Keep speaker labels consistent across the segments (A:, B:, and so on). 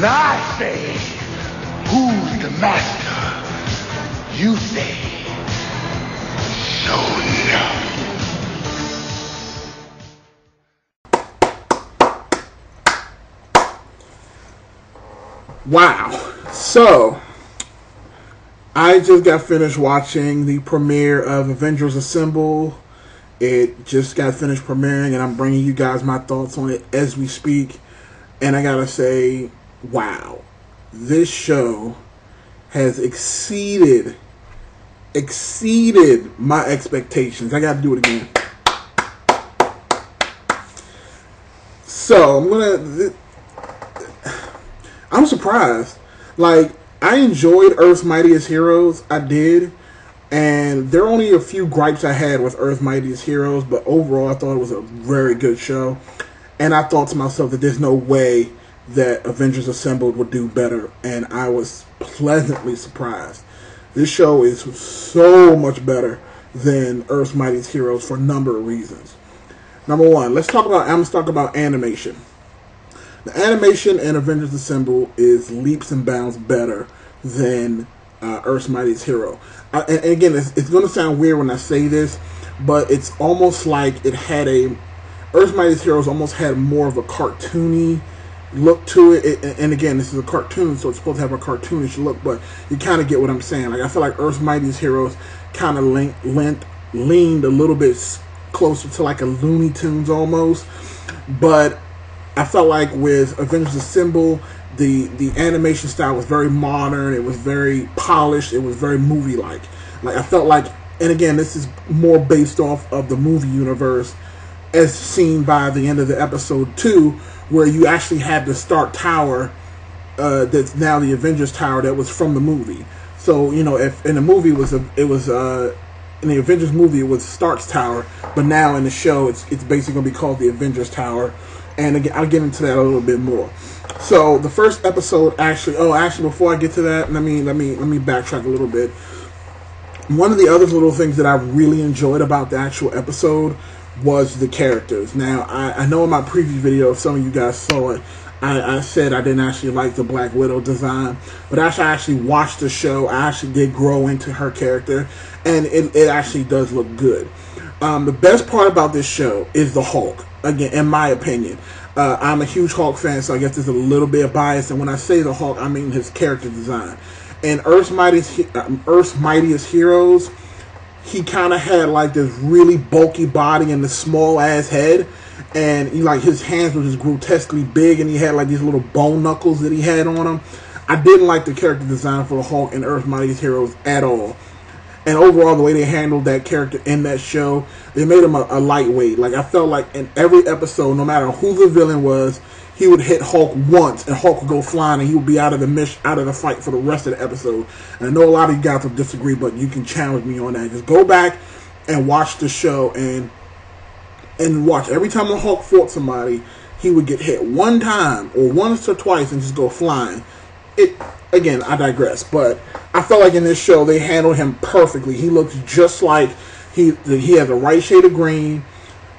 A: When I say, who's the master? You say, no.
B: Wow. So, I just got finished watching the premiere of Avengers Assemble. It just got finished premiering, and I'm bringing you guys my thoughts on it as we speak. And I gotta say, wow. This show has exceeded my expectations. I gotta do it again. So, I'm surprised. Like, I enjoyed Earth's Mightiest Heroes. I did. And there are only a few gripes I had with Earth's Mightiest Heroes, but overall I thought it was a very good show. And I thought to myself that there's no way that Avengers Assembled would do better. And I was pleasantly surprised. This show is so much better than Earth's Mightiest Heroes for a number of reasons. Number one, I'm going to talk about animation. The animation in Avengers Assemble is leaps and bounds better than Earth's Mightiest Hero. And again, it's going to sound weird when I say this, but it's almost like it had Earth's Mightiest Heroes almost had more of a cartoony look to it. And again, this is a cartoon, so it's supposed to have a cartoonish look, but you kind of get what I'm saying. Like, I feel like Earth's Mightiest Heroes kind of leaned a little bit closer to like a Looney Tunes almost, but I felt like with Avengers Assemble, the animation style was very modern. It was very polished. It was very movie-like. Like, I felt like, and again, this is more based off of the movie universe, as seen by the end of the episode 2, where you actually had the Stark Tower, that's now the Avengers Tower, that was from the movie. So, you know, if in the movie in the Avengers movie it was Stark's Tower, but now in the show it's basically going to be called the Avengers Tower. And again, I'll get into that a little bit more. So the first episode actually before I get to that, let me backtrack a little bit. One of the other little things that I really enjoyed about the actual episode was the characters. Now, I know in my previous video, if some of you guys saw it, I said I didn't actually like the Black Widow design, but after I actually watched the show, I actually did grow into her character, and it actually does look good. The best part about this show is the Hulk. Again, in my opinion, I'm a huge Hulk fan, so I guess there's a little bit of bias. And when I say the Hulk, I mean his character design. In Earth's Mightiest Heroes, he kind of had like this really bulky body and the small ass head, and his hands were just grotesquely big, and he had like these little bone knuckles that he had on him. I didn't like the character design for the Hulk in Earth's Mightiest Heroes at all. And overall, the way they handled that character in that show, they made him a lightweight. Like, I felt like in every episode, no matter who the villain was, he would hit Hulk once, and Hulk would go flying, and he would be out of the fight for the rest of the episode. And I know a lot of you guys will disagree, but you can challenge me on that. Just go back and watch the show, and watch. Every time the Hulk fought somebody, he would get hit one time, or once or twice, and just go flying. Again, I digress, but I felt like in this show they handled him perfectly. He looks just like he has the right shade of green.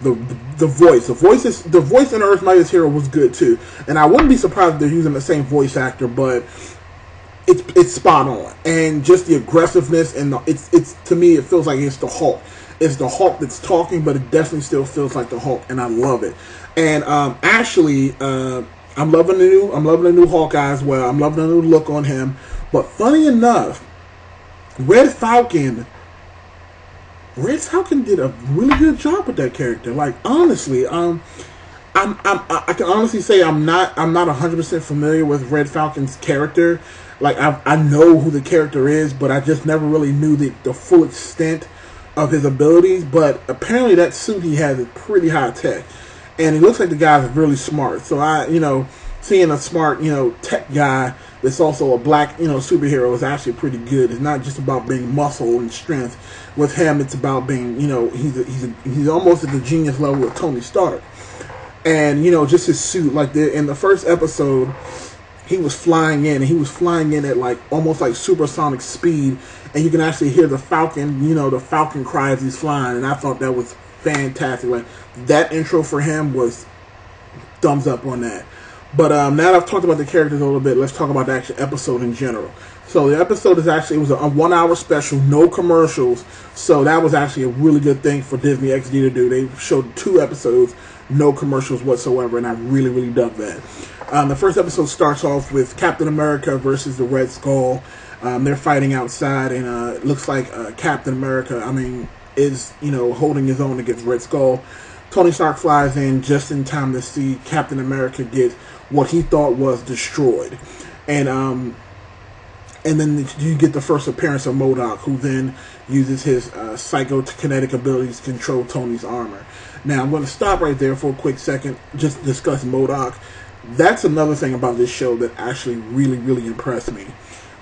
B: The voice in Earth's Mightiest Hero was good too, and I wouldn't be surprised if they're using the same voice actor, but it's spot on. And just the aggressiveness, and it's to me it feels like it's the Hulk. It's the Hulk that's talking, but it definitely still feels like the Hulk, and I love it. And I'm loving the new Hawkeye as well. I'm loving the new look on him. But funny enough, Red Falcon did a really good job with that character. Like, honestly, I can honestly say I'm not 100% familiar with Red Falcon's character. Like, I know who the character is, but I just never really knew the full extent of his abilities. But apparently that suit he has is pretty high tech. And he looks like the guy's really smart. So seeing a smart, tech guy that's also a black, superhero is actually pretty good. It's not just about being muscle and strength. With him, it's about being, he's almost at the genius level of Tony Stark. And, just his suit, like in the first episode, he was flying in, and he was flying in at like almost like supersonic speed. And you can actually hear the Falcon, the Falcon cry as he's flying. And I thought that was fantastic. Like, that intro for him was thumbs up on that. But now that I've talked about the characters a little bit, let's talk about the actual episode in general. So the episode is actually, it was a 1 hour special, no commercials. So that was actually a really good thing for Disney XD to do. They showed 2 episodes, no commercials whatsoever, and I really, really dug that. The first episode starts off with Captain America versus the Red Skull. They're fighting outside, and it looks like Captain America, is, holding his own against Red Skull. Tony Stark flies in just in time to see Captain America get what he thought was destroyed. And then you get the first appearance of MODOK, who then uses his psychokinetic abilities to control Tony's armor. Now, I'm going to stop right there for a quick second, just to discuss MODOK. That's another thing about this show that actually really, really impressed me.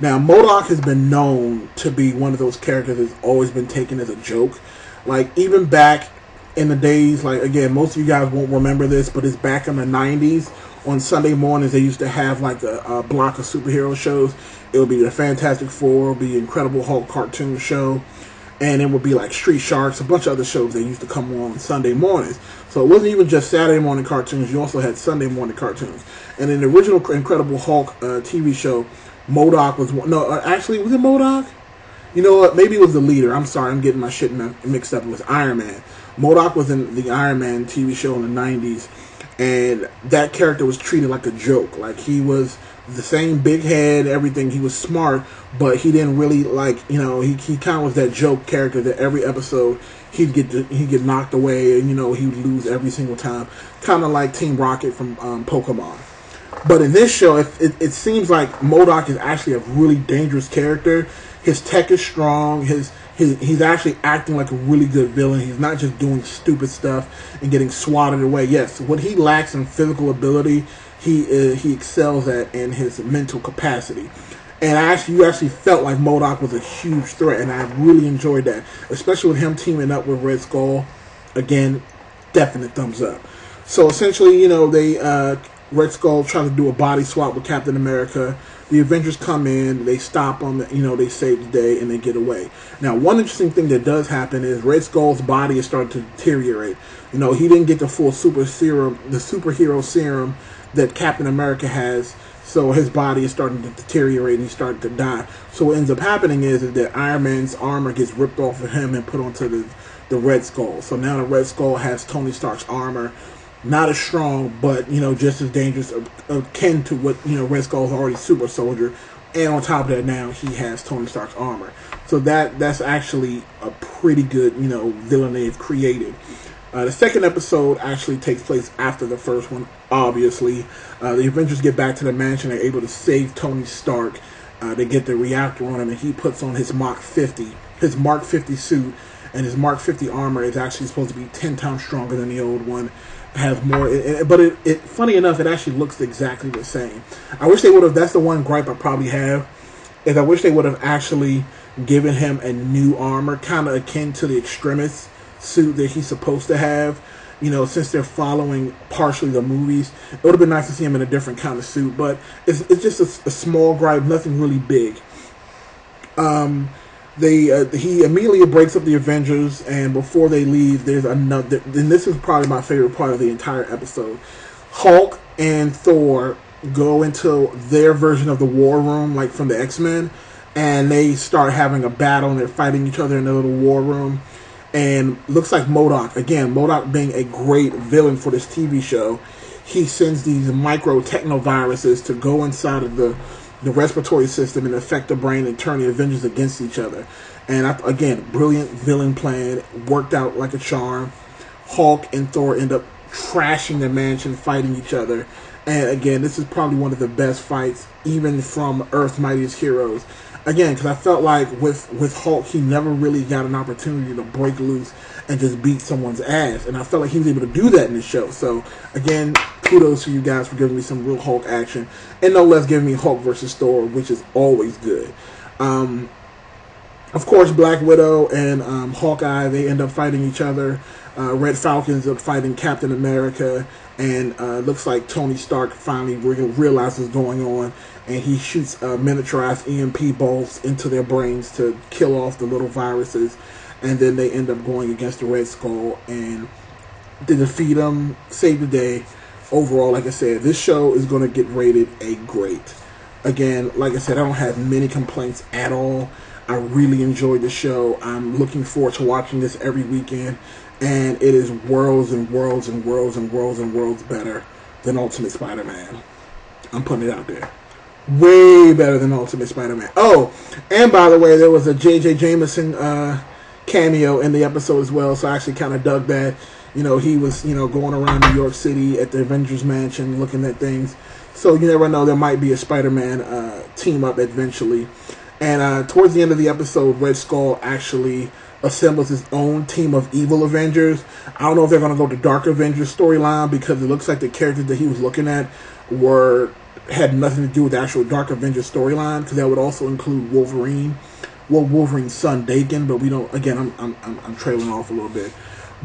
B: Now, MODOK has been known to be one of those characters that's always been taken as a joke. Like, even back in the days, like, again, most of you guys won't remember this, but it's back in the 90s. On Sunday mornings, they used to have, like, a block of superhero shows. It would be the Fantastic Four, it would be Incredible Hulk cartoon show, and it would be, like, Street Sharks, a bunch of other shows that used to come on Sunday mornings. So it wasn't even just Saturday morning cartoons, you also had Sunday morning cartoons. And in the original Incredible Hulk TV show, MODOK was one. No, actually, was it MODOK? You know what? Maybe it was the leader. I'm sorry, I'm getting my shit mixed up. It was Iron Man. MODOK was in the Iron Man TV show in the 90s, and that character was treated like a joke. Like, he was the same big head, everything. He was smart, but he didn't really, like, he kind of was that joke character that every episode he'd get knocked away, and, he would lose every single time. Kind of like Team Rocket from Pokemon. But in this show, it seems like MODOK is actually a really dangerous character. His tech is strong. He's actually acting like a really good villain. He's not just doing stupid stuff and getting swatted away. Yes, what he lacks in physical ability, he excels at in his mental capacity. And you actually felt like MODOK was a huge threat, and I really enjoyed that, especially with him teaming up with Red Skull. Again, definite thumbs up. So essentially, Red Skull tries to do a body swap with Captain America. The Avengers come in, they stop them, they save the day, and they get away. Now, one interesting thing that does happen is Red Skull's body is starting to deteriorate. He didn't get the full superhero serum that Captain America has, so his body is starting to deteriorate and he's starting to die. So what ends up happening is that Iron Man's armor gets ripped off of him and put onto the Red Skull. So now the Red Skull has Tony Stark's armor. Not as strong, but, just as dangerous, akin to what, Red Skull's already super soldier. And on top of that, now he has Tony Stark's armor. So that's actually a pretty good, villain they've created. The second episode actually takes place after the first one, obviously. The Avengers get back to the mansion. They're able to save Tony Stark. They get the reactor on him, and he puts on his Mark 50 suit. And his Mark 50 armor is actually supposed to be 10 times stronger than the old one. Has more, but it funny enough, it actually looks exactly the same. I wish they would have. That's the one gripe I probably have, is I wish they would have actually given him a new armor, kind of akin to the Extremis suit that he's supposed to have. Since they're following partially the movies, it would have been nice to see him in a different kind of suit. But it's just a small gripe, nothing really big. He immediately breaks up the Avengers, and before they leave, there's another, and this is probably my favorite part of the entire episode. Hulk and Thor go into their version of the war room, like from the X-Men, and they start having a battle, and they're fighting each other in the little war room. And looks like MODOK being a great villain for this TV show, he sends these micro technoviruses to go inside of the respiratory system and affect the brain and turn the Avengers against each other. And again, brilliant villain plan, worked out like a charm. Hulk and Thor end up trashing the mansion, fighting each other. And again, this is probably one of the best fights, even from Earth's Mightiest Heroes. Again, because I felt like with Hulk, he never really got an opportunity to break loose and just beat someone's ass. And I felt like he was able to do that in the show. So, again, kudos to you guys for giving me some real Hulk action. And no less giving me Hulk versus Thor, which is always good. Of course, Black Widow and Hawkeye, they end up fighting each other. Red Falcon ends up fighting Captain America. And looks like Tony Stark finally realizes what's going on. And he shoots miniaturized EMP bolts into their brains to kill off the little viruses. And then they end up going against the Red Skull. And they defeat him, save the day. overall, like I said, this show is going to get rated a great. Again, like I said, I don't have many complaints at all. I really enjoyed the show. I'm looking forward to watching this every weekend, and it is worlds and worlds and worlds and worlds and worlds better than Ultimate Spider-Man. I'm putting it out there. Way better than Ultimate Spider-Man. Oh, and by the way, there was a J.J. Jameson cameo in the episode as well, so I actually kind of dug that. You know, he was, you know, going around New York City at the Avengers mansion looking at things. So you never know, there might be a Spider-Man team up eventually. And towards the end of the episode, Red Skull actually assembles his own team of evil Avengers. I don't know if they're going to go to Dark Avengers storyline, because it looks like the characters that he was looking at had nothing to do with the actual Dark Avengers storyline, because that would also include Wolverine. Well, Wolverine's son, Daken, but we don't. Again, I'm trailing off a little bit.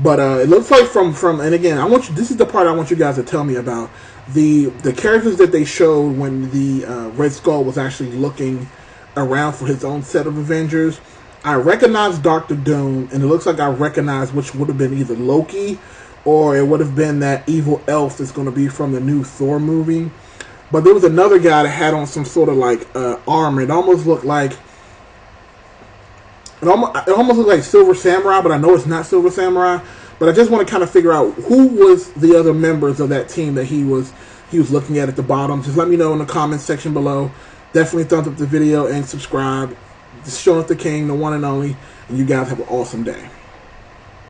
B: But it looks like from and again, this is the part I want you guys to tell me about. The characters that they showed when the Red Skull was actually looking around for his own set of Avengers. I recognized Dr. Doom, and it looks like I recognized which would have been either Loki, or it would have been that evil elf that's going to be from the new Thor movie. But there was another guy that had on some sort of like armor. It almost looked like Silver Samurai, but I know it's not Silver Samurai. But I just want to kind of figure out who was the other members of that team that he was looking at the bottom. Just let me know in the comments section below. Definitely thumbs up the video and subscribe. This is Sean the King, the one and only, and you guys have an awesome day.